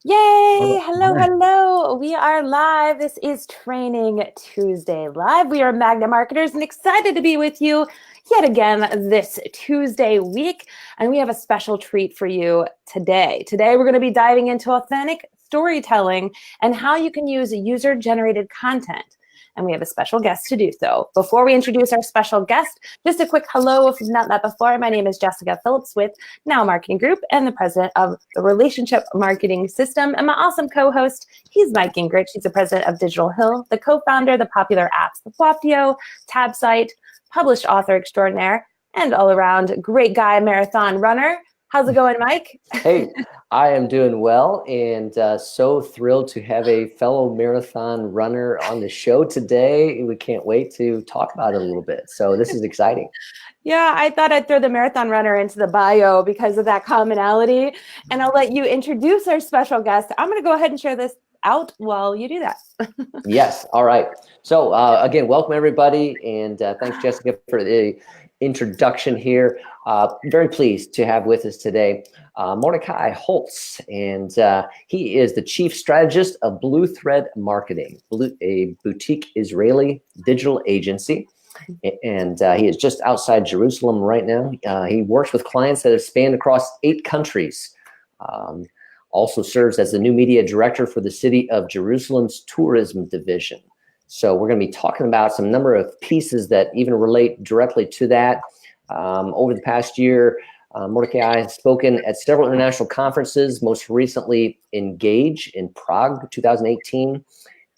Yay! All Hello, right. hello. We are live. This is Training Tuesday Live. We are Magna Marketers and excited to be with you yet again this Tuesday week. And we have a special treat for you today. Today, we're going to be diving into authentic storytelling and how you can use user-generated content. And we have a special guest to do so. Before we introduce our special guest, just a quick hello if you've not met before. My name is Jessica Phillips with Now Marketing Group and the president of the Relationship Marketing System. And my awesome co-host, he's Mike Gingrich. He's the president of Digital Hill, the co-founder of the popular apps, the Flopio, Tab Site, published author extraordinaire, and all around great guy marathon runner. How's it going, Mike? Hey, I am doing well and so thrilled to have a fellow marathon runner on the show today. We can't wait to talk about it a little bit. So this is exciting. Yeah, I thought I'd throw the marathon runner into the bio because of that commonality. And I'll let you introduce our special guest. I'm going to go ahead and share this out while you do that. Yes. All right. So again, welcome everybody. And thanks, Jessica, for the introduction here. Very pleased to have with us today Mordecai Holtz, and he is the chief strategist of Blue Thread Marketing, a boutique Israeli digital agency. And he is just outside Jerusalem right now. He works with clients that have spanned across 8 countries. Also serves as the new media director for the city of Jerusalem's tourism division. So we're going to be talking about some number of pieces that even relate directly to that. Over the past year, Mordecai has spoken at several international conferences, most recently Engage in Prague 2018.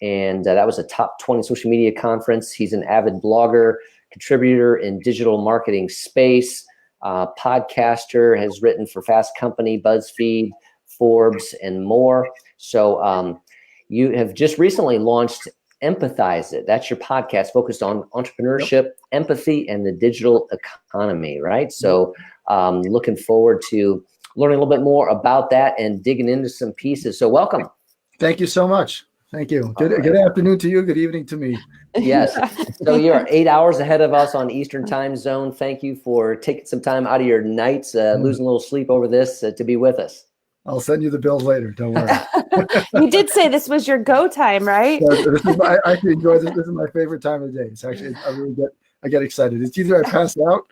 And that was a top 20 social media conference. He's an avid blogger, contributor in digital marketing space, podcaster, has written for Fast Company, BuzzFeed, Forbes, and more. So you have just recently launched Empathize It. That's your podcast focused on entrepreneurship, empathy, and the digital economy, right? So looking forward to learning a little bit more about that and digging into some pieces. So welcome. Thank you so much. Thank you. Good afternoon to you. Good evening to me. Yes. So you're 8 hours ahead of us on Eastern time zone. Thank you for taking some time out of your nights, losing a little sleep over this to be with us. I'll send you the bills later. Don't worry. You did say this was your go time, right? I actually enjoy this. This is my favorite time of the day. It's actually, I get excited. It's either I pass out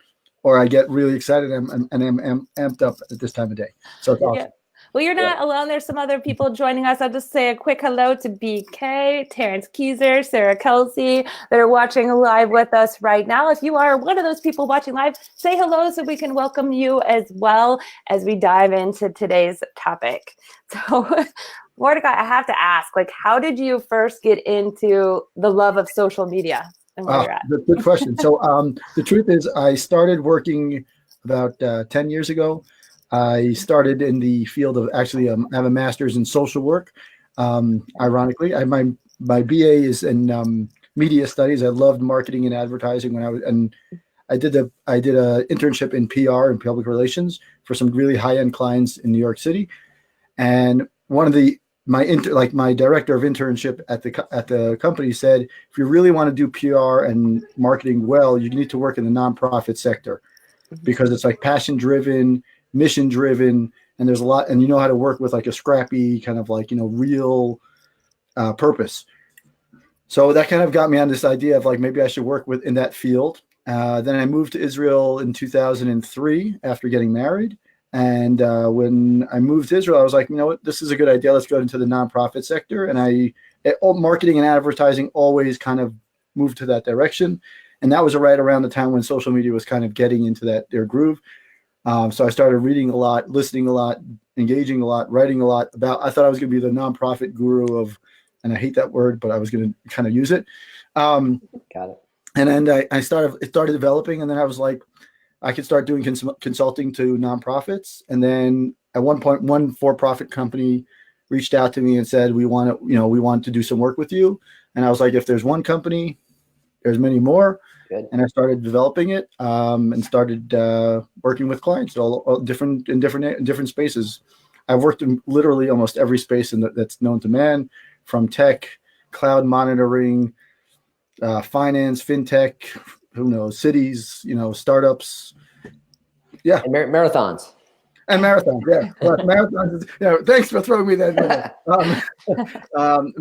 or I get really excited and I'm amped up at this time of day. So it's awesome. Yeah. Well, you're not alone. There's some other people joining us. I'll just say a quick hello to BK, Terrence Keyser, Sarah Kelsey that are watching live with us right now. If you are one of those people watching live, say hello so we can welcome you as well as we dive into today's topic. So, Mordecai, I have to ask, how did you first get into the love of social media and where you're at? Good question. So the truth is I started working about 10 years ago. I started in the field of I have a master's in social work. Ironically, my BA is in media studies. I loved marketing and advertising I did a internship in PR and public relations for some really high-end clients in New York City. And one of my director of internship at the company said, if you really want to do PR and marketing well, you need to work in the nonprofit sector because it's passion driven, mission driven, and there's a lot, and you know how to work with a scrappy kind of real purpose. So that kind of got me on this idea of maybe I should work in that field. Then I moved to Israel in 2003 after getting married. And when I moved to Israel, I was like, you know what, this is a good idea. Let's go into the nonprofit sector. And marketing and advertising always kind of moved to that direction. And that was right around the time when social media was kind of getting into their groove. So I started reading a lot, listening a lot, engaging a lot, writing a lot I thought I was going to be the nonprofit guru and I hate that word, but I was going to kind of use it. Got it. And then it started developing, and then I was like, I could start doing consulting to nonprofits. And then at one point, one for-profit company reached out to me and said, we want to do some work with you. And I was like, if there's one company, there's many more. Good. And I started developing it and started working with clients in different spaces. I've worked in literally almost every space that's known to man, from tech, cloud monitoring, finance, fintech, who knows, cities, startups. Yeah. And marathons. And marathons, yeah. Well, marathons, thanks for throwing me that.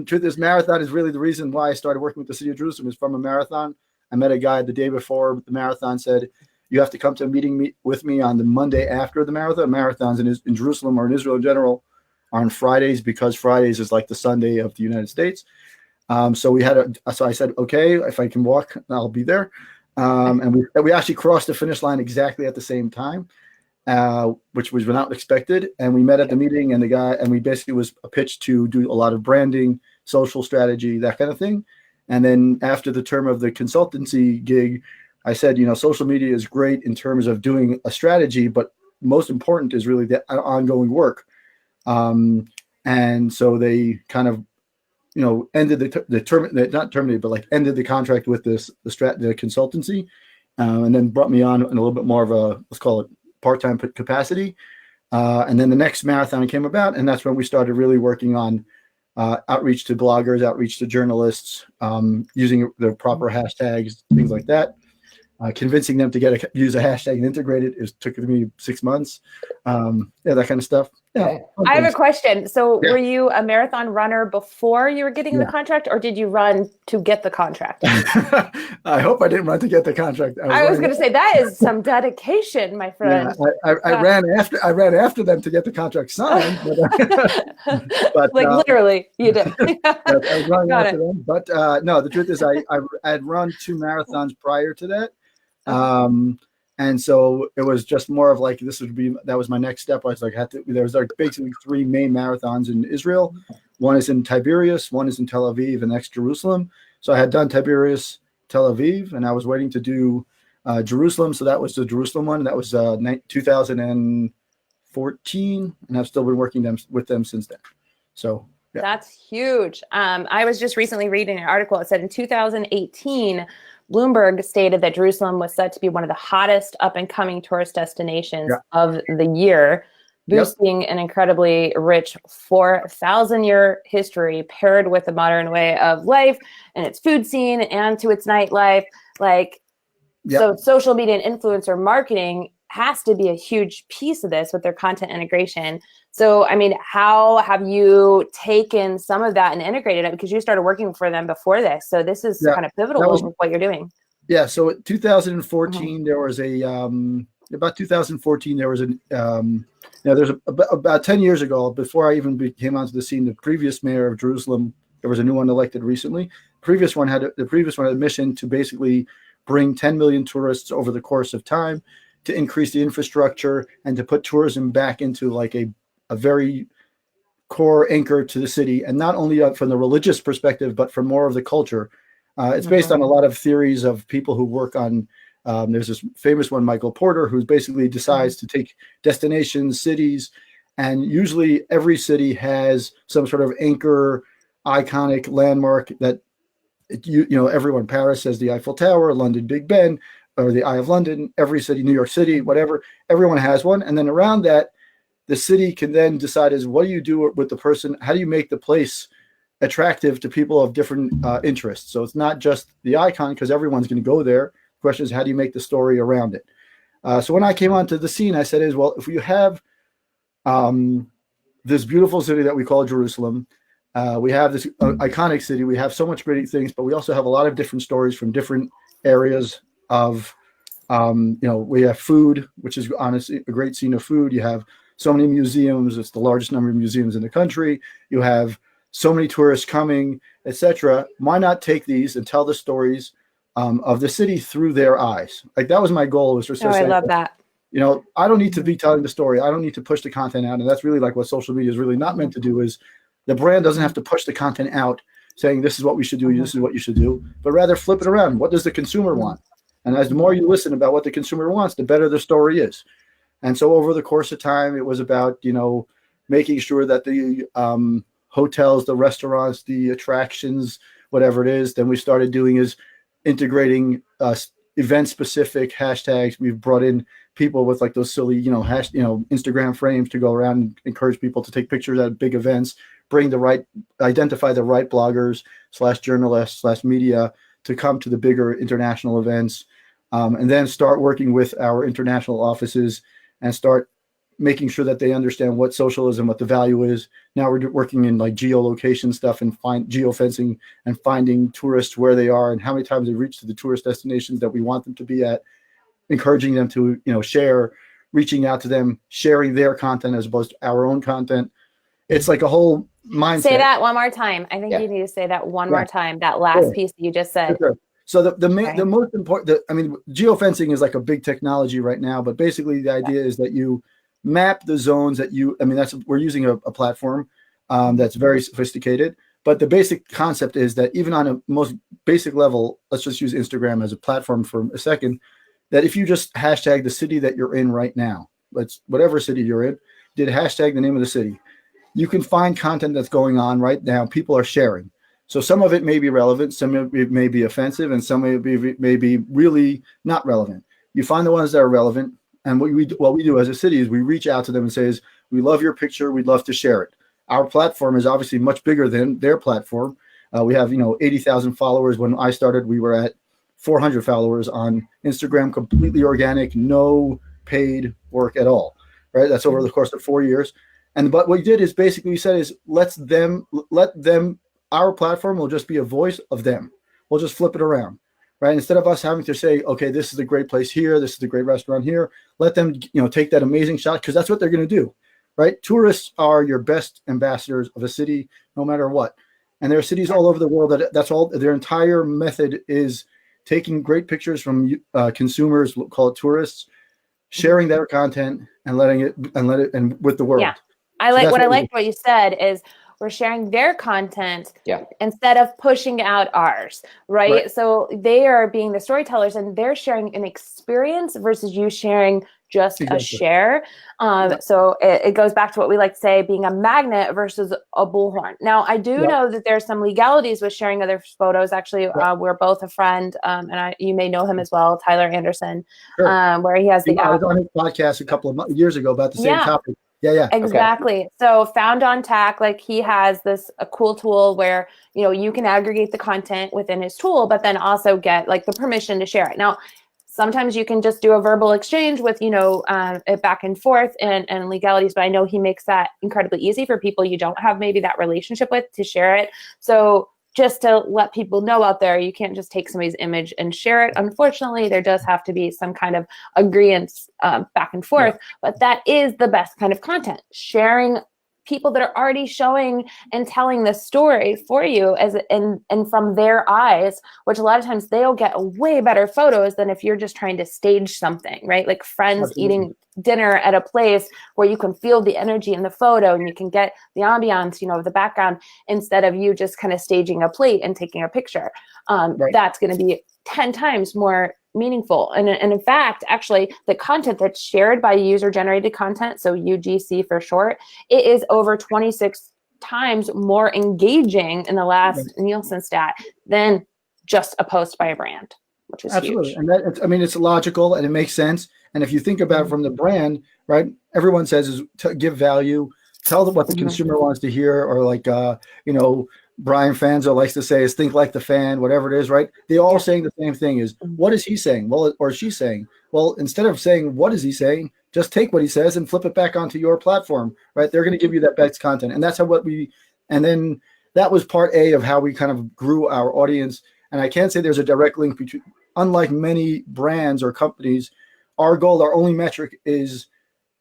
Truth is, marathon is really the reason why I started working with the city of Jerusalem is from a marathon. I met a guy the day before the marathon, said, you have to come to a meeting with me on the Monday after the marathon. Marathons in Jerusalem or in Israel in general are on Fridays because Fridays is like the Sunday of the United States. So I said, okay, if I can walk, I'll be there. And we actually crossed the finish line exactly at the same time. Which was not expected. And we met at the meeting, and we basically was a pitch to do a lot of branding, social strategy, that kind of thing. And then after the term of the consultancy gig, I said, social media is great in terms of doing a strategy, but most important is really the ongoing work. And so they kind of, ended ended the contract with the consultancy, and then brought me on in a little bit more of a, let's call it, part-time capacity. And then the next marathon came about, and that's when we started really working on outreach to bloggers, outreach to journalists, using the proper hashtags, things like that. Convincing them to use a hashtag and integrate it took me 6 months. That kind of stuff. Yeah. I have a question. So were you a marathon runner before you were getting the contract, or did you run to get the contract? I hope I didn't run to get the contract. I was going to say that is some dedication, my friend. Yeah, I ran after them to get the contract signed. But like literally, you did. I was running after them. But no, the truth is I had run 2 marathons prior to that. And so it was just more of like, that was my next step. I was like, there was basically 3 main marathons in Israel. One is in Tiberias, one is in Tel Aviv, and next Jerusalem. So I had done Tiberias, Tel Aviv, and I was waiting to do Jerusalem. So that was the Jerusalem one. That was 2014, and I've still been working with them since then. So yeah. That's huge. I was just recently reading an article. It said in 2018, Bloomberg stated that Jerusalem was set to be one of the hottest up-and-coming tourist destinations of the year, boosting an incredibly rich 4,000-year history paired with a modern way of life and its food scene and to its nightlife. So social media and influencer marketing has to be a huge piece of this with their content integration. So, I mean, how have you taken some of that and integrated it? Because you started working for them before this. So this is kind of pivotal with what you're doing. Yeah. So in 2014, there was about 2014, there was there's about 10 years ago, before I even came onto the scene, the previous mayor of Jerusalem, there was a new one elected recently. The previous one had a mission to basically bring 10 million tourists over the course of time, to increase the infrastructure and to put tourism back into like a very core anchor to the city, and not only from the religious perspective, but from more of the culture. It's based on a lot of theories of people who work on, there's this famous one, Michael Porter, who basically decides to take destinations, cities, and usually every city has some sort of anchor, iconic landmark that, everyone, Paris has the Eiffel Tower, London, Big Ben, or the Eye of London, every city, New York City, whatever, everyone has one. And then around that, the city can then decide what do you do with the person? How do you make the place attractive to people of different interests? So it's not just the icon, because everyone's going to go there. The question is, how do you make the story around it? So when I came onto the scene, I said, if you have this beautiful city that we call Jerusalem, we have this iconic city, we have so much great things, but we also have a lot of different stories from different areas of, we have food, which is honestly a great scene of food. You have so many museums. It's the largest number of museums in the country. You have so many tourists coming, etc. Why not take these and tell the stories of the city through their eyes? Like, that was my goal. Was to say, I love that. I don't need to be telling the story. I don't need to push the content out. And that's really like what social media is really not meant to do, is the brand doesn't have to push the content out saying this is what we should do, this is what you should do, but rather flip it around. What does the consumer want? And as the more you listen about what the consumer wants, the better the story is. And so over the course of time, it was about, making sure that the hotels, the restaurants, the attractions, whatever it is, then we started doing is integrating event-specific hashtags. We've brought in people with like those silly, Instagram frames to go around and encourage people to take pictures at big events, identify the right bloggers / journalists / media to come to the bigger international events, and then start working with our international offices and start making sure that they understand what social is and what the value is. Now we're working in like geolocation stuff and geofencing and finding tourists where they are and how many times they reach to the tourist destinations that we want them to be at, encouraging them to, share, reaching out to them, sharing their content as opposed to our own content. It's like a whole mindset. Say that one more time. I think you need to say that one more time. That last piece that you just said. Sure. So the most important, geofencing is like a big technology right now, but basically the idea is that you map the zones that we're using a platform that's very sophisticated, but the basic concept is that even on a most basic level, let's just use Instagram as a platform for a second, that if you just hashtag the city that you're in right now, whatever city you're in, did hashtag the name of the city, you can find content that's going on right now. People are sharing. So some of it may be relevant, some of it may be offensive, and some of it may be really not relevant. You find the ones that are relevant, and what we do as a city is we reach out to them and says, we love your picture, we'd love to share it. Our platform is obviously much bigger than their platform. We have 80,000 followers. When I started, we were at 400 followers on Instagram, completely organic, no paid work at all. Right? That's over the course of 4 years. But what we did is basically we said is let them. Our platform will just be a voice of them. We'll just flip it around, right? Instead of us having to say, okay, this is a great place here, this is a great restaurant here, let them, take that amazing shot, because that's what they're going to do, right? Tourists are your best ambassadors of a city, no matter what. And there are cities all over the world that's all their entire method is taking great pictures from consumers, we'll call it tourists, sharing their content and letting it with the world. Yeah, I liked what you said is, we're sharing their content instead of pushing out ours, right? So they are being the storytellers and they're sharing an experience versus you sharing just a share. So it goes back to what we like to say, being a magnet versus a bullhorn. Now, I do know that there's some legalities with sharing other photos. Actually, we're both a friend, and you may know him as well, Tyler Anderson, where he has I was on his podcast a couple of years ago about the same topic. Yeah. Exactly. Okay. So Found on Tack, like he has a cool tool where, you can aggregate the content within his tool, but then also get like the permission to share it. Now, sometimes you can just do a verbal exchange with, it back and forth and legalities, but I know he makes that incredibly easy for people you don't have maybe that relationship with to share it. So just to let people know out there, you can't just take somebody's image and share it. Unfortunately, there does have to be some kind of agreement back and forth, but that is the best kind of content. Sharing people that are already showing and telling the story for you and from their eyes, which a lot of times they'll get way better photos than if you're just trying to stage something, right? Like friends eating dinner at a place where you can feel the energy in the photo and you can get the ambiance, the background, instead of you just kind of staging a plate and taking a picture. That's going to be 10 times more meaningful. And in fact, actually, the content that's shared by user-generated content, so UGC for short, it is over 26 times more engaging in the last Nielsen stat than just a post by a brand, which is huge. And it's logical and it makes sense. And if you think about it from the brand, right, everyone says is to give value, tell them what the consumer wants to hear, or like, Brian Fanzo likes to say is think like the fan, whatever it is, right? They all saying the same thing is, what is he saying? Well, or she's saying, well, instead of saying, what is he saying? Just take what he says and flip it back onto your platform, right? They're going to give you that best content. And that's and then that was part A of how we kind of grew our audience. And I can't say there's a direct link between, unlike many brands or companies, our goal, our only metric is,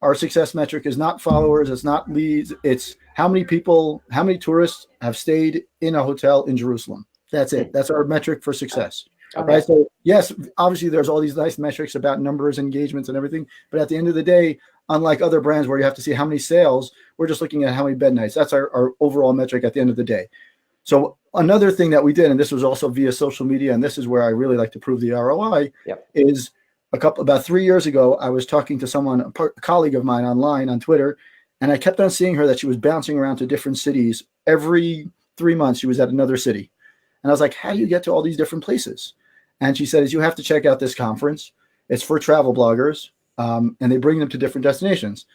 our success metric is not followers, it's not leads, it's how many tourists have stayed in a hotel in Jerusalem. That's it. That's our metric for success. Okay. Right. So yes, obviously there's all these nice metrics about numbers, engagements, and everything. But at the end of the day, unlike other brands where you have to see how many sales, we're just looking at how many bed nights. That's our overall metric at the end of the day. So another thing that we did, and this was also via social media, and this is where I really like to prove the ROI, is about 3 years ago, I was talking to someone, a colleague of mine online on Twitter, and I kept on seeing her that she was bouncing around to different cities. Every 3 months, she was at another city. And I was like, how do you get to all these different places? And she said, you have to check out this conference. It's for travel bloggers, and they bring them to different destinations.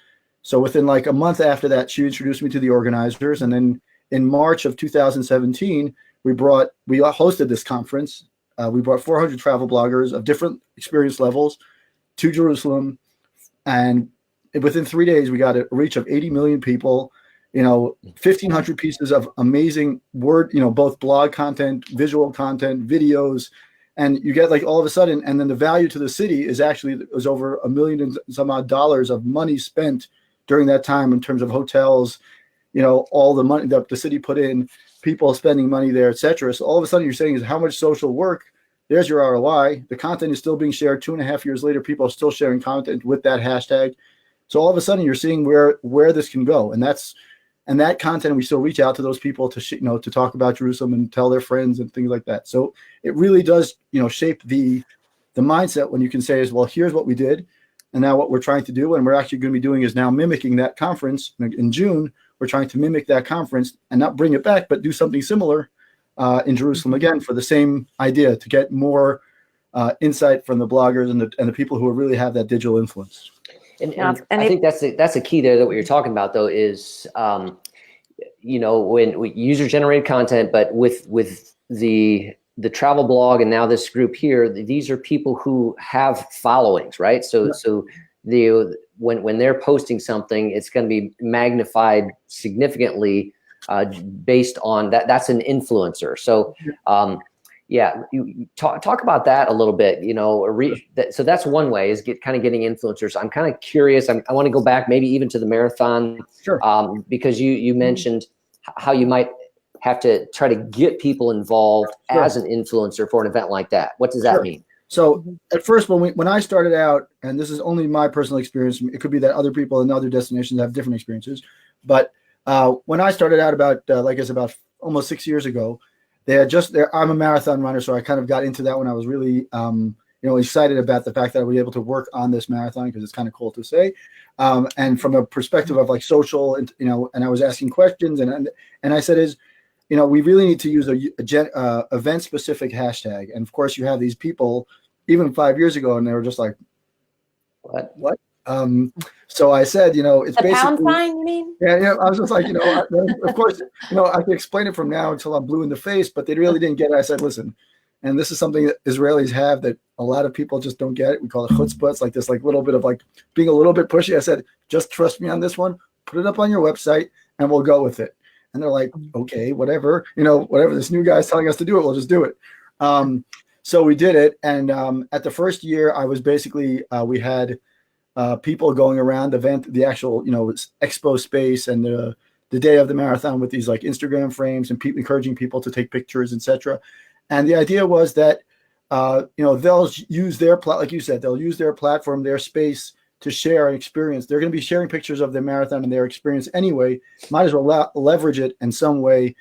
So within like a month after that, she introduced me to the organizers. And then in March of 2017, we hosted this conference. We brought 400 travel bloggers of different experience levels to Jerusalem, and within 3 days, we got a reach of 80 million people, 1,500 pieces of amazing word, both blog content, visual content, videos. And you get like all of a sudden, and then the value to the city is actually, it was over $1 million and some odd dollars of money spent during that time in terms of hotels, all the money that the city put in, people spending money there, et cetera. So all of a sudden you're saying is how much social work, there's your ROI. The content is still being shared 2.5 years later. People are still sharing content with that hashtag. So all of a sudden you're seeing where this can go. And that content, we still reach out to those people to, to talk about Jerusalem and tell their friends and things like that. So it really does, shape the mindset when you can say is, well, here's what we did. And now what we're trying to do, and we're actually going to be doing is now mimicking that conference in June. We're trying to mimic that conference and not bring it back, but do something similar in Jerusalem again for the same idea, to get more insight from the bloggers and the people who really have that digital influence. And I think that's the key there, that what you're talking about though is, when we user-generated content, but with the travel blog and now this group here, these are people who have followings, right? So when they're posting something, it's going to be magnified significantly based on that. That's an influencer. So you talk about that a little bit. So that's one way, is getting influencers. I'm kind of curious. I want to go back maybe even to the marathon, sure. Because you mentioned how you might have to try to get people involved sure. as an influencer for an event like that. What does that sure. mean? So at first, when I started out, and this is only my personal experience, it could be that other people in other destinations have different experiences. But when I started out about almost 6 years ago, they had I'm a marathon runner, so I kind of got into that when I was really, excited about the fact that I was able to work on this marathon, because it's kind of cool to say. And from a perspective of like social, and I was asking questions, and I said we really need to use a event-specific hashtag. And of course, you have these people, even 5 years ago, and they were just like, "What?" So I said, it's the basically pound sign, you mean? Yeah. I was just like, of course, I can explain it from now until I'm blue in the face, but they really didn't get it. I said, listen, and this is something that Israelis have that a lot of people just don't get. We call it chutzpah. It's like this, like little bit of like being a little bit pushy. I said, just trust me on this one. Put it up on your website, and we'll go with it. And they're like, okay, whatever, whatever this new guy's telling us to do it, we'll just do it. So we did it. And at the first year, I was basically, we had people going around the actual, expo space and the day of the marathon with these like Instagram frames and encouraging people to take pictures, etc. And the idea was that, they'll use their, like you said, they'll use their platform, their space to share an experience. They're going to be sharing pictures of their marathon and their experience anyway. Might as well leverage it in some way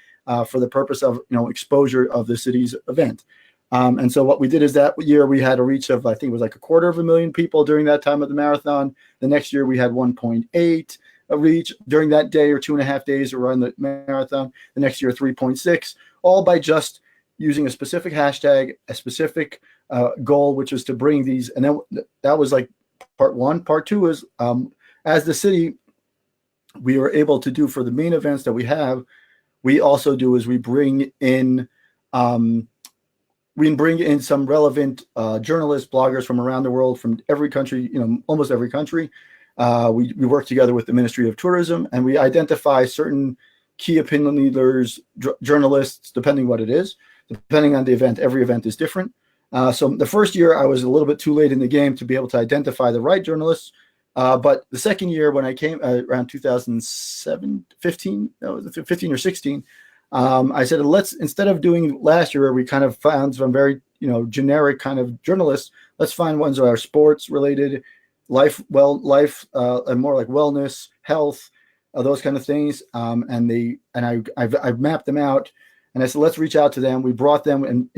for the purpose of, exposure of the city's event. And so what we did is that year we had a reach of, I think it was like 250,000 people during that time of the marathon. The next year we had 1.8 a reach during that day or 2.5 days to run the marathon. The next year 3.6, all by just using a specific hashtag, a specific goal, which was to bring these. And then that was like part one. Part two is as the city, we were able to do for the main events that we have, we also do is we bring in some relevant journalists, bloggers from around the world, from every country, almost every country. We work together with the Ministry of Tourism, and we identify certain key opinion leaders, journalists, depending what it is, depending on the event. Every event is different. So the first year I was a little bit too late in the game to be able to identify the right journalists. But the second year when I came around 15 or 16, I said, instead of doing last year where we kind of found some very, generic kind of journalists, let's find ones that are sports related, life, and more like wellness, health, those kind of things. I've mapped them out, and I said, let's reach out to them. We brought them, and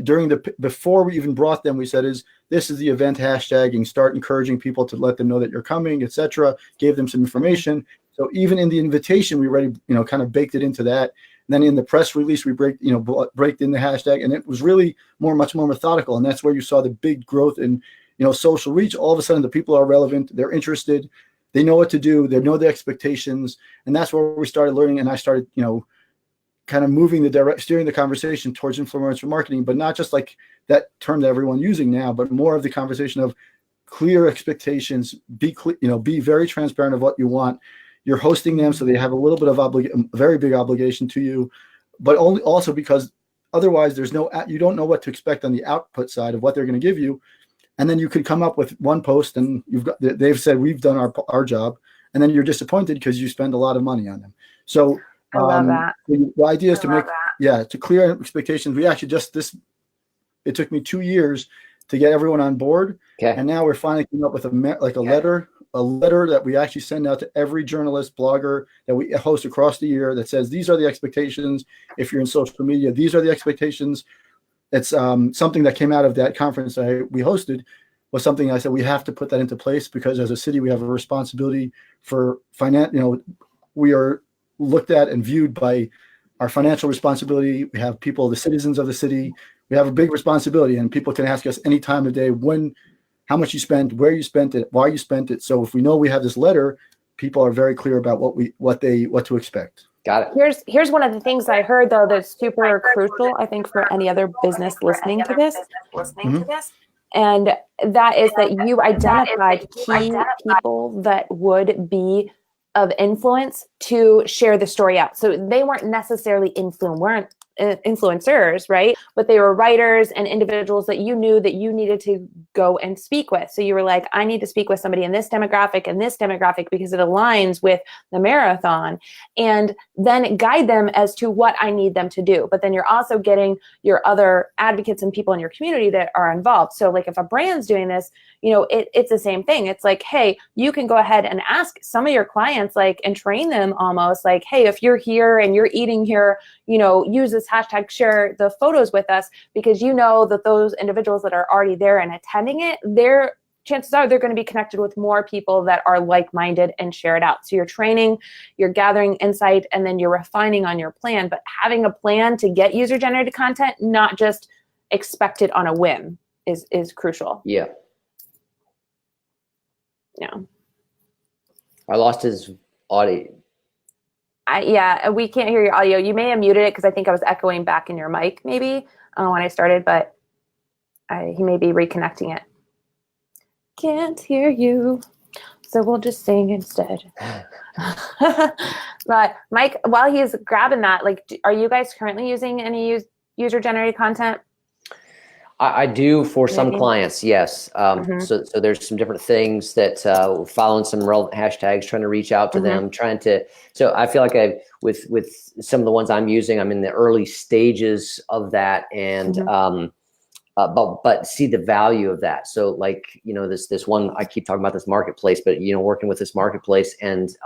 before we even brought them, we said, this is the event hashtag, and start encouraging people to let them know that you're coming, etc. Gave them some information. So even in the invitation, we already, kind of baked it into that. And then in the press release, we braked in the hashtag, and it was really much more methodical. And that's where you saw the big growth in, social reach. All of a sudden, the people are relevant. They're interested. They know what to do. They know the expectations. And that's where we started learning. And I started, kind of steering the conversation towards influencer marketing, but not just like that term that everyone's using now, but more of the conversation of clear expectations, be very transparent of what you want. You're hosting them, so they have a little bit of a very big obligation to you, but also because otherwise you don't know what to expect on the output side of what they're going to give you. And then you could come up with one post and they've said, we've done our job. And then you're disappointed because you spend a lot of money on them. So I love that. The idea is to clear expectations. We actually it took me 2 years to get everyone on board. Okay. And now we're finally coming up with a letter that we actually send out to every journalist, blogger that we host across the year that says, these are the expectations. If you're in social media, these are the expectations. It's something that came out of that conference we hosted, was something I said we have to put that into place, because as a city we have a responsibility for finance. We are looked at and viewed by our financial responsibility. We have people, the citizens of the city. We have a big responsibility, and people can ask us any time of day how much you spent, where you spent it, why you spent it. So if we know we have this letter, people are very clear about what to expect. Got it. Here's one of the things I heard, though, that's super crucial, I think, for any other business listening to this. And that is that you identified key people that would be of influence to share the story out. So they weren't necessarily influencers, right? But they were writers and individuals that you knew that you needed to go and speak with. So you were like, I need to speak with somebody in this demographic because it aligns with the marathon, and then guide them as to what I need them to do. But then you're also getting your other advocates and people in your community that are involved. So like if a brand's doing this, it's the same thing. It's like, hey, you can go ahead and ask some of your clients, like, and train them almost like, hey, if you're here and you're eating here, use this hashtag, share the photos with us, because you know that those individuals that are already there and attending it, chances are they're going to be connected with more people that are like-minded and share it out. So you're training, you're gathering insight, and then you're refining on your plan. But having a plan to get user-generated content, not just expect it on a whim, is crucial. Yeah. Yeah. I lost his audio. We can't hear your audio. You may have muted it because I think I was echoing back in your mic maybe when I started, but he may be reconnecting it. Can't hear you, so we'll just sing instead. But Mike, while he's grabbing that, are you guys currently using any user-generated content? I do for some clients, yes. So there's some different things that we're following some relevant hashtags, trying to reach out to them, so I feel like with some of the ones I'm using, I'm in the early stages of that, and but see the value of that. So this one, I keep talking about this marketplace, but working with this marketplace, and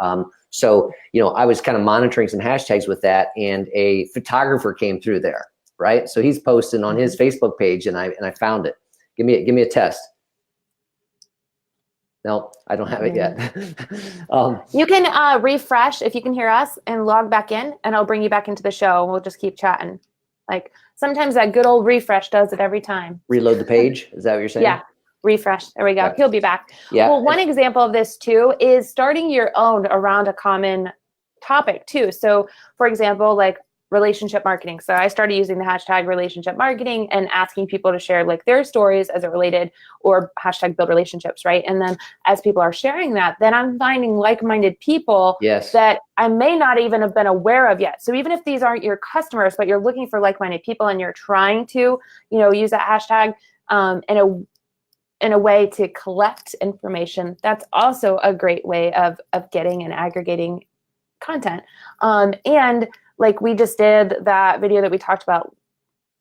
so I was kind of monitoring some hashtags with that, and a photographer came through there. Right, so he's posting on his Facebook page, and I found it. Give me a test. No, I don't have it yet. You can refresh if you can hear us and log back in, and I'll bring you back into the show. We'll just keep chatting. Sometimes that good old refresh does it every time. Reload the page. Is that what you're saying? Yeah. Refresh. There we go. Yeah. He'll be back. Yeah. Well, one example of this too is starting your own around a common topic too. So, for example, relationship marketing. So I started using the hashtag relationship marketing and asking people to share their stories as it related, or hashtag build relationships, right? And then as people are sharing that, then I'm finding like-minded people that I may not even have been aware of yet. So even if these aren't your customers, but you're looking for like-minded people and you're trying to, use that hashtag in a way to collect information, that's also a great way of getting and aggregating content. And we just did that video that we talked about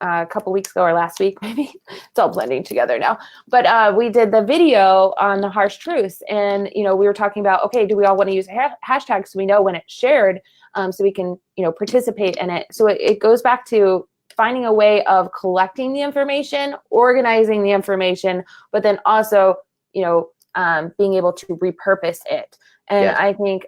a couple weeks ago, or last week, maybe. It's all blending together now. But we did the video on the harsh truths, and we were talking about, okay, do we all want to use a hashtag so we know when it's shared, so we can participate in it. So it goes back to finding a way of collecting the information, organizing the information, but then also being able to repurpose it. And I think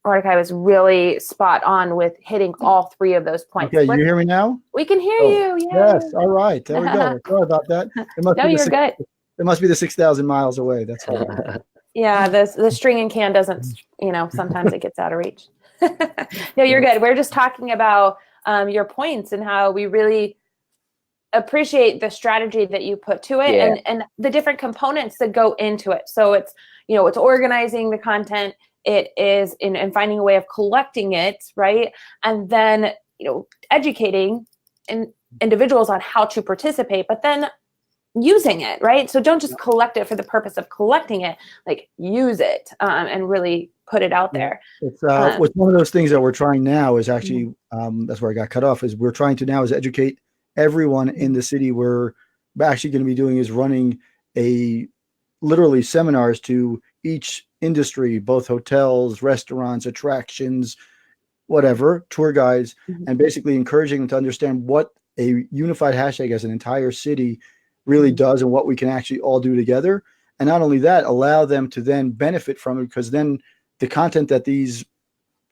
Mordecai was really spot on with hitting all three of those points. Okay, you hear me now? We can hear you. Yeah. Yes. All right. There we go. Sorry about that. You're good. It must be the 6,000 miles away. That's all. Yeah, the string and can doesn't, sometimes it gets out of reach. No, you're good. We're just talking about your points and how we really, appreciate the strategy that you put to it, and the different components that go into it. So it's, it's organizing the content, it is in finding a way of collecting it, right? And then, educating individuals on how to participate, but then using it, right? So don't just collect it for the purpose of collecting it, like use it and really put it out there. It's one of those things that we're trying now is actually, that's where I got cut off, is we're trying to now is educate everyone in the city. We're actually going to be doing is running literally seminars to each industry, both hotels, restaurants, attractions, whatever, tour guides, and basically encouraging them to understand what a unified hashtag as an entire city really does and what we can actually all do together. And not only that, allow them to then benefit from it, because then the content that these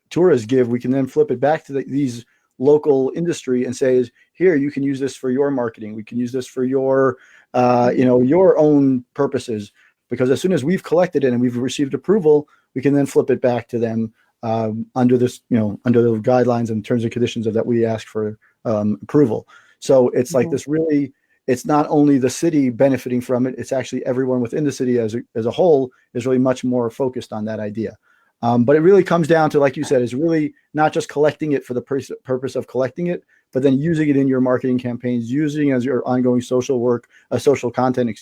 tourists give, we can then flip it back to these local industry and say, here, you can use this for your marketing. We can use this for your, your own purposes, because as soon as we've collected it and we've received approval, we can then flip it back to them under this, under the guidelines and terms and conditions that we ask for approval. So it's like this really, it's not only the city benefiting from it, it's actually everyone within the city as a whole is really much more focused on that idea. But it really comes down to, like you said, is really not just collecting it for the purpose of collecting it, but then using it in your marketing campaigns, using it as your ongoing social work, social content,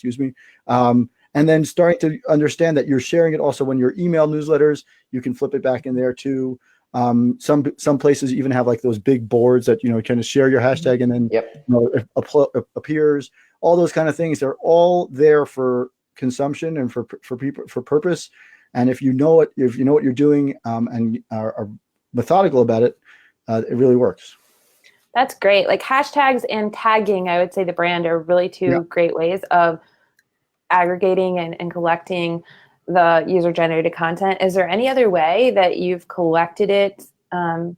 and then starting to understand that you're sharing it also when your email newsletters, you can flip it back in there too. Some places even have like those big boards that, kind of share your hashtag and then, it appears, all those kind of things. They're all there for consumption and for people, for purpose. And if you know what you're doing, and are methodical about it, it really works. That's great. Like hashtags and tagging, I would say the brand are really two great ways of aggregating and collecting the user-generated content. Is there any other way that you've collected it? So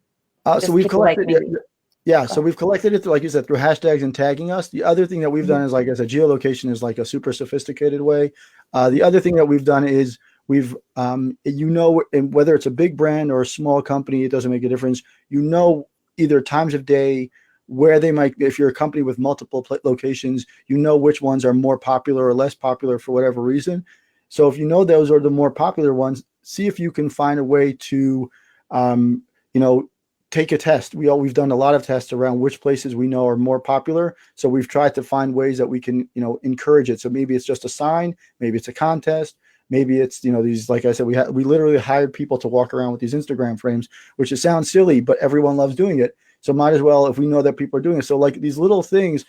we've collected it. So we've collected it, like you said, through hashtags and tagging us. The other thing that we've done is, like I said, geolocation is like a super sophisticated way. The other thing that we've done is we've, and whether it's a big brand or a small company, it doesn't make a difference. Either times of day, where they might, if you're a company with multiple locations, which ones are more popular or less popular for whatever reason. So if those are the more popular ones, see if you can find a way to, take a test. We've done a lot of tests around which places we know are more popular. So we've tried to find ways that we can, encourage it. So maybe it's just a sign, maybe it's a contest, maybe it's, these, like I said, we literally hired people to walk around with these Instagram frames, which sounds silly, but everyone loves doing it. So might as well, if we know that people are doing it. So like these little things,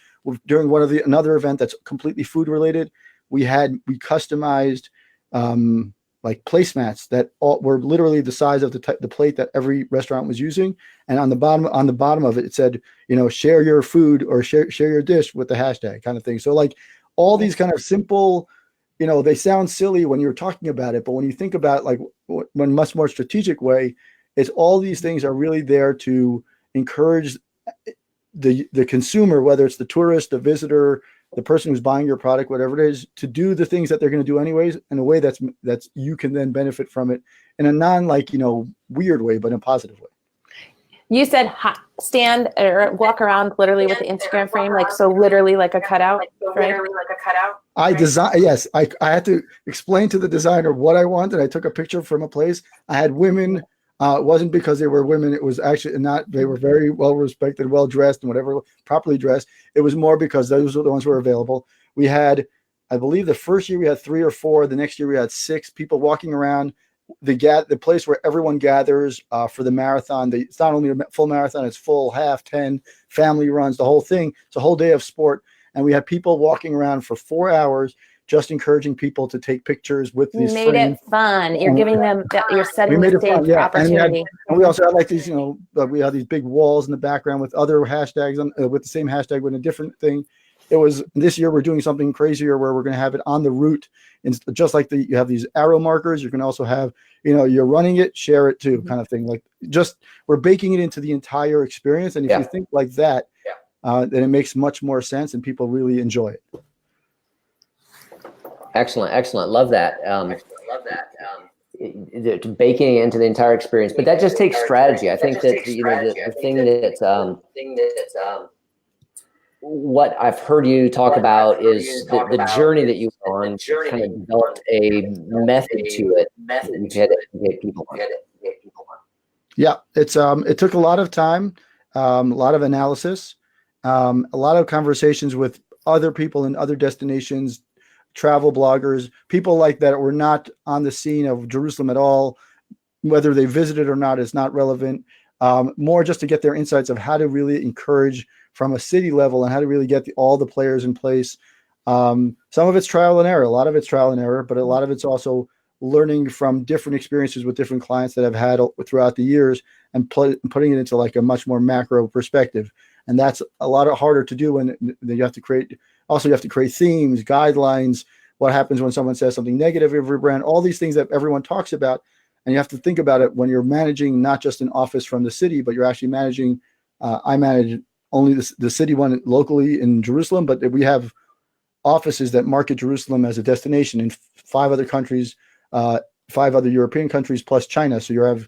during another event that's completely food related, we customized like placemats that were literally the size of the plate that every restaurant was using. And on the bottom of it, it said, share your food or share your dish with the hashtag kind of thing. So like all these kind of simple, they sound silly when you're talking about it, but when you think about like one much more strategic way, it's all these things are really there to encourage the consumer, whether it's the tourist, the visitor, the person who's buying your product, whatever it is, to do the things that they're going to do anyways in a way that's you can then benefit from it in a non weird way, but in a positive way. You said stand or walk around literally with the Instagram frame, literally like a cutout, right? I had to explain to the designer what I wanted. I took a picture from a place. I had women. It wasn't because they were women. It was actually not. They were very well respected, well dressed, and whatever, properly dressed. It was more because those were the ones who were available. We had, I believe, the first year we had 3 or 4. The next year we had 6 people walking around the place where everyone gathers for the marathon. It's not only a full marathon; it's full, half, 10, family runs, the whole thing. It's a whole day of sport, and we had people walking around for 4 hours, just encouraging people to take pictures with these frames. You made it fun. You're giving them, you're setting the stage for opportunity. And we also had like these, we had these big walls in the background with other hashtags with the same hashtag with a different thing. It was this year we're doing something crazier where we're going to have it on the route, and just like you have these arrow markers. You can also have, you're running it, share it too, kind of thing. Like we're baking it into the entire experience. And if you think like that, then it makes much more sense and people really enjoy it. Excellent. Love that. Baking it into the entire experience, but that just takes strategy. I think that the thing that what I've heard you talk about is the journey that you've on, kind of developed a method to it that you've had to get people on. Yeah, it took a lot of time, a lot of analysis, a lot of conversations with other people in other destinations, travel bloggers, people like that were not on the scene of Jerusalem at all. Whether they visited or not is not relevant. More just to get their insights of how to really encourage from a city level and how to really get all the players in place. Some of it's trial and error, a lot of it's trial and error, but a lot of it's also learning from different experiences with different clients that I've had throughout the years and putting it into like a much more macro perspective. And that's a lot harder to do when you have to create, also you have to create themes, guidelines, what happens when someone says something negative of your brand, all these things that everyone talks about. And you have to think about it when you're managing not just an office from the city, but you're actually managing, I manage only the city one locally in Jerusalem, but we have offices that market Jerusalem as a destination in 5 other countries, 5 other European countries plus China. So you're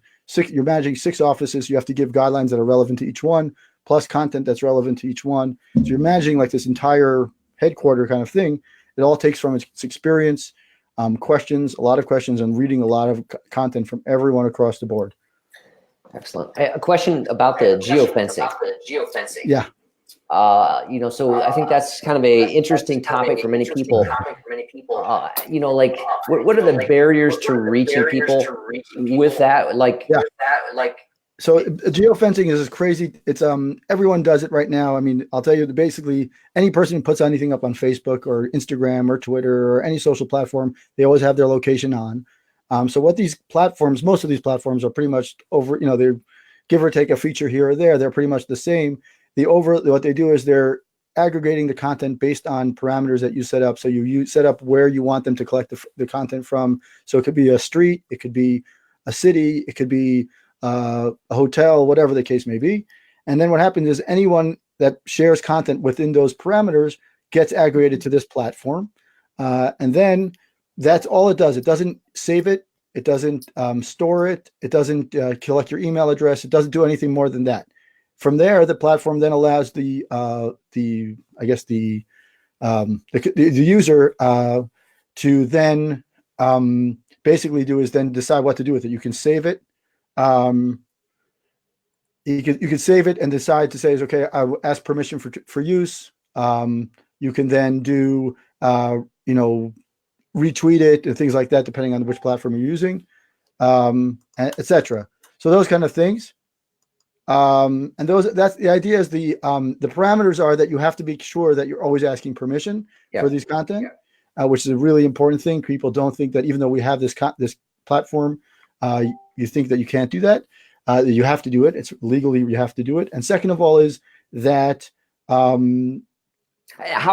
managing 6 offices. You have to give guidelines that are relevant to each one, plus content that's relevant to each one. So you're managing like this entire headquarter kind of thing. It all takes from its experience, questions, a lot of questions, and reading a lot of content from everyone across the board. Excellent. A question about the geofencing. Yeah. So I think that's kind of a interesting topic for many people. Like what are the barriers to reaching people with that? So geofencing is crazy. It's everyone does it right now. I mean, I'll tell you that basically any person who puts anything up on Facebook or Instagram or Twitter or any social platform, they always have their location on. So what these platforms, most of these platforms are pretty much over, they give or take a feature here or there. They're pretty much the same. What they do is they're aggregating the content based on parameters that you set up. So you set up where you want them to collect the content from. So it could be a street, it could be a city, it could be a hotel, whatever the case may be. And then what happens is anyone that shares content within those parameters gets aggregated to this platform. And then that's all it does. It doesn't save it. It doesn't store it. It doesn't collect your email address. It doesn't do anything more than that. From there, the platform then allows the user to then basically do is then decide what to do with it. You can save it. You can save it and decide to say, is okay, I will ask permission for use. You can then do retweet it and things like that, depending on which platform you're using, etc. So those kind of things. And that's the idea is the parameters are that you have to be sure that you're always asking permission for these content, which is a really important thing. People don't think that even though we have this platform, you think that you can't do that. You have to do it. It's legally, you have to do it. And second of all is that how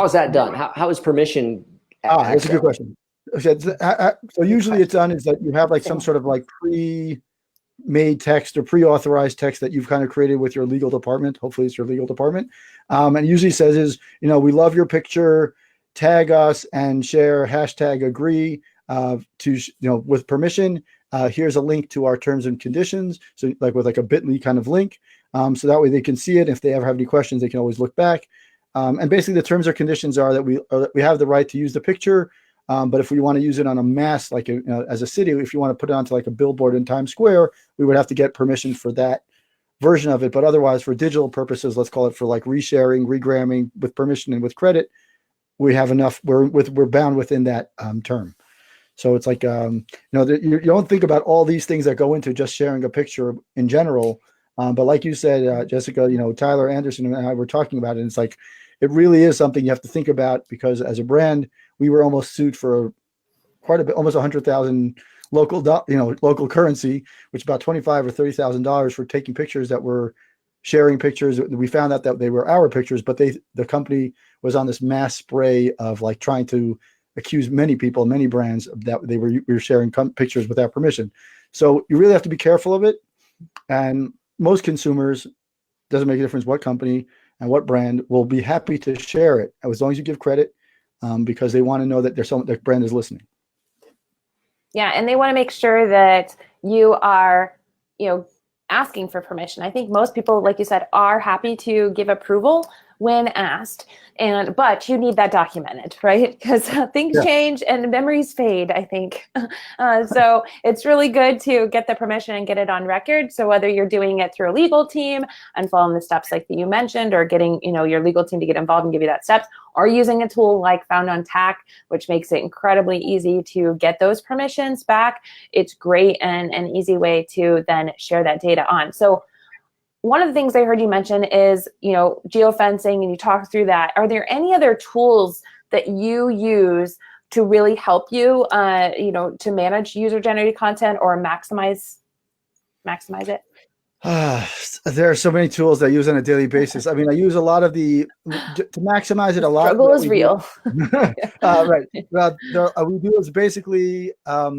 is that done? How is permission? That's a good question. Okay, so usually it's done is that you have like some sort of like pre-made text or pre-authorized text that you've kind of created with your legal department. Hopefully it's your legal department. And it usually says is, we love your picture, tag us and share #agree with permission. Here's a link to our terms and conditions. So like with like a bit.ly kind of link. So that way they can see it. If they ever have any questions, they can always look back. And basically the terms or conditions are that we have the right to use the picture. But if we want to use it on a mass, like as a city, if you want to put it onto like a billboard in Times Square, we would have to get permission for that version of it. But otherwise, for digital purposes, let's call it for like resharing, regramming with permission and with credit, we have enough. We're bound within that term. So it's like you don't think about all these things that go into just sharing a picture in general. But like you said, Jessica, Tyler Anderson and I were talking about it. And it's like it really is something you have to think about because as a brand, we were almost sued for quite a bit, almost 100,000 local currency, which is about $25,000 or $30,000 for taking pictures that were sharing pictures. We found out that they were our pictures, but the company was on this mass spray of like trying to accuse many people, many brands that we were sharing pictures without permission. So you really have to be careful of it. And most consumers, doesn't make a difference what company and what brand, will be happy to share it as long as you give credit. Because they want to know that their brand is listening. Yeah, and they want to make sure that you are, asking for permission. I think most people, like you said, are happy to give approval when asked. But you need that documented, right? Because things change and memories fade, I think. So it's really good to get the permission and get it on record. So whether you're doing it through a legal team and following the steps like that you mentioned, or getting your legal team to get involved and give you that steps, or using a tool like Found on Tac, which makes it incredibly easy to get those permissions back, it's great and an easy way to then share that data on. So one of the things I heard you mention is, geofencing, and you talked through that. Are there any other tools that you use to really help you, to manage user-generated content or maximize it? There are so many tools that I use on a daily basis. I mean, I is a lot of to maximize it. A lot. Struggle is real. Right. Well, we do is basically, I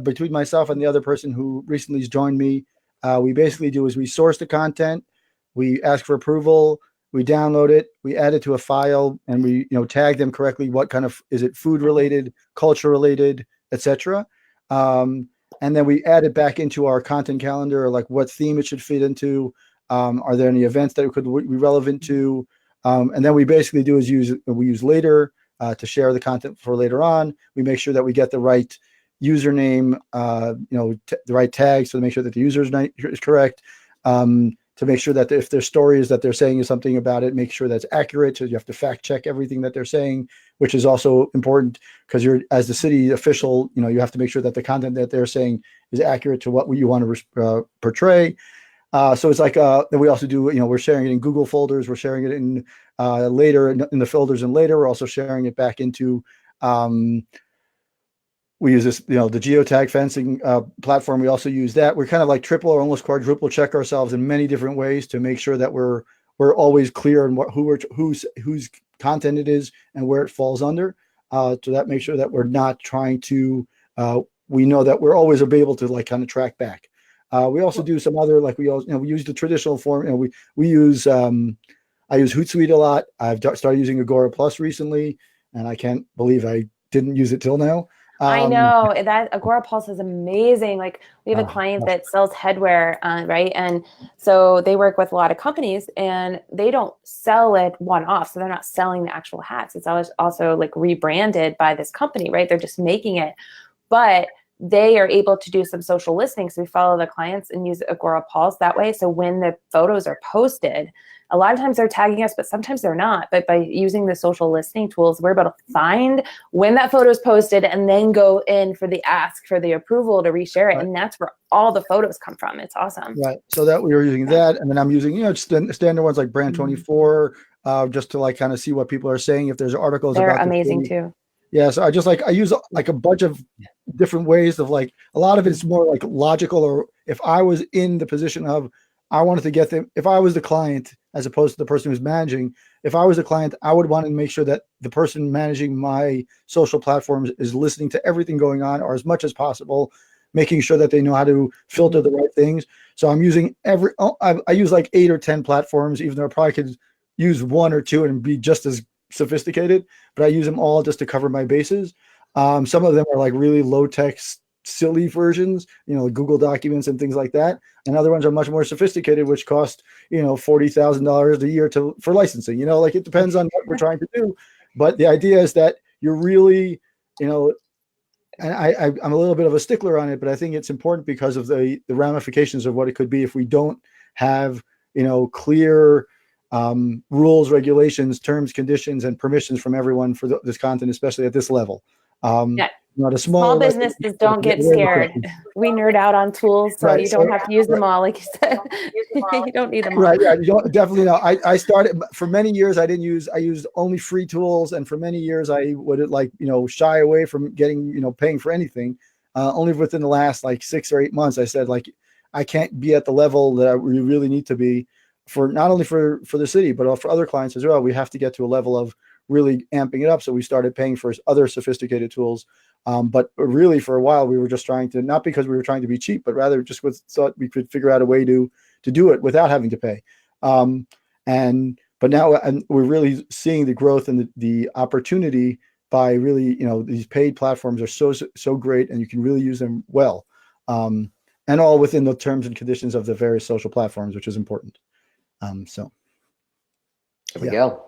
between myself and the other person who recently has joined me, we basically do is we source the content, we ask for approval, we download it, we add it to a file, and we tag them correctly. What kind of, is it food related, culture related, etc. And then we add it back into our content calendar, or like what theme it should fit into. Are there any events that could be relevant to? And then we basically do is use later to share the content for later on. We make sure that we get the right username, the right tag, so to make sure that the user's name is correct. To make sure that if their story is that they're saying something about it, make sure that's accurate. So you have to fact check everything that they're saying, which is also important because you're, as the city official, you have to make sure that the content that they're saying is accurate to what you want to portray. So it's like, then we also do, we're sharing it in Google folders. We're sharing it in later in the folders, and later we're also sharing it back into, we use this, the geotag fencing platform. We also use that. We're kind of like triple or almost quadruple check ourselves in many different ways to make sure that we're always clear on whose content it is and where it falls under. So that makes sure that we're not trying to. We know that we're always able to like kind of track back. We also do some other, like we use the traditional form. We use I use Hootsuite a lot. I've started using Agora Plus recently, and I can't believe I didn't use it till now. I know that Agora Pulse is amazing. Like we have a client that sells headwear, right? And so they work with a lot of companies, and they don't sell it one-off. So they're not selling the actual hats. It's always also like rebranded by this company, right? They're just making it. But they are able to do some social listening. So we follow the clients and use Agora Pulse that way. So when the photos are posted, a lot of times they're tagging us, but sometimes they're not. But by using the social listening tools, we're able to find when that photo is posted and then go in for the ask for the approval to reshare it. Right. And that's where all the photos come from. It's awesome. Right. So that we were using that. And then I'm using, standard ones like Brand 24, just to like kind of see what people are saying. If there's articles they're about amazing too. Yeah. So I use like a bunch of different ways of like, a lot of it's more like logical, or if I was in the position of, I wanted to get them, if I was the client, as opposed to the person who's managing, if I was a client, I would want to make sure that the person managing my social platforms is listening to everything going on, or as much as possible, making sure that they know how to filter the right things. So I'm using I use like 8 or 10 platforms, even though I probably could use 1 or 2 and be just as sophisticated, but I use them all just to cover my bases. Some of them are like really low tech, silly versions, Google Documents and things like that. And other ones are much more sophisticated, which cost, $40,000 a year for licensing. Like it depends on what we're trying to do. But the idea is that you're really, and I'm a little bit of a stickler on it, but I think it's important because of the ramifications of what it could be if we don't have, clear rules, regulations, terms, conditions, and permissions from everyone for this content, especially at this level. Yeah. Not a small businesses don't get scared. We nerd out on tools, so you don't have to use them all, like you said. You don't need them all. Right? Yeah, you don't, definitely not. I started for many years. I used only free tools, and for many years I would shy away from getting paying for anything. Only within the last like 6 or 8 months, I said like I can't be at the level that we really need to be for not only for the city but for other clients as well. We have to get to a level of really amping it up. So we started paying for other sophisticated tools. But really for a while we were just trying to, not because we were trying to be cheap, but rather just thought we could figure out a way to do it without having to pay. But now we're really seeing the growth and the opportunity by really, these paid platforms are so great, and you can really use them well. And all within the terms and conditions of the various social platforms, which is important. So Here we go.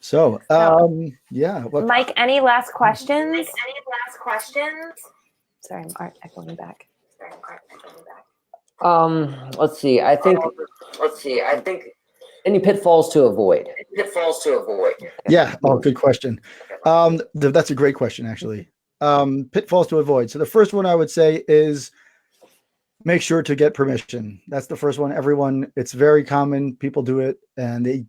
So yeah. Mike, any last questions? Sorry, I'm echoing back. Let's see. I think any pitfalls to avoid. Yeah. Oh, good question. That's a great question, actually. Pitfalls to avoid. So the first one I would say is make sure to get permission. That's the first one. It's very common. People do it, and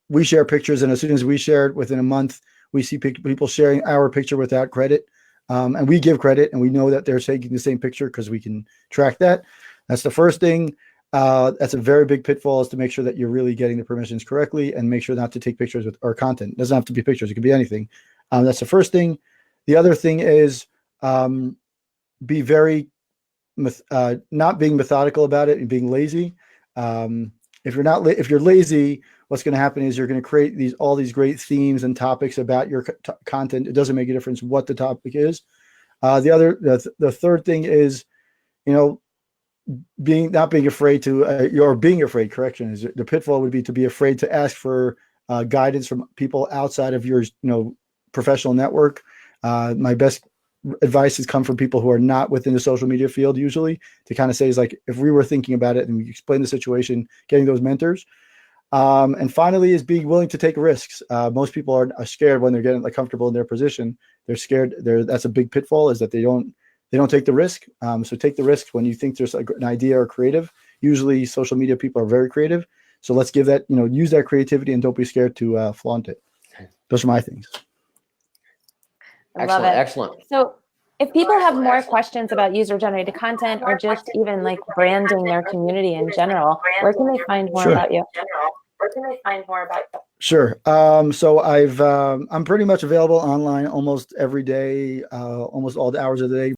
we share pictures, and as soon as we share it, within a month, we see people sharing our picture without credit, and we give credit, and we know that they're taking the same picture because we can track that. That's the first thing. That's a very big pitfall, is to make sure that you're really getting the permissions correctly, and make sure not to take pictures with our content. It doesn't have to be pictures. It could be anything. That's the first thing. The other thing is be very not being methodical about it and being lazy. If you're lazy, what's going to happen is you're going to create all these great themes and topics about your content. It doesn't make a difference what the topic is. The third thing is, not being afraid to, you're being afraid. Correction is the pitfall would be to be afraid to ask for guidance from people outside of your professional network. My best advice has come from people who are not within the social media field, usually, to kind of say is like, if we were thinking about it and we explain the situation, getting those mentors. And finally is being willing to take risks. Most people are scared when they're getting comfortable in their position. They're scared. That's a big pitfall, is that they don't take the risk. So take the risk when you think there's an idea or creative. Usually social media people are very creative. So let's give that, use that creativity, and don't be scared to flaunt it. Those are my things. Love it. Excellent. So if people have more questions about user-generated content, or just even branding their community in general, where can they find more about you? Sure. So I'm pretty much available online almost every day, almost all the hours of the day.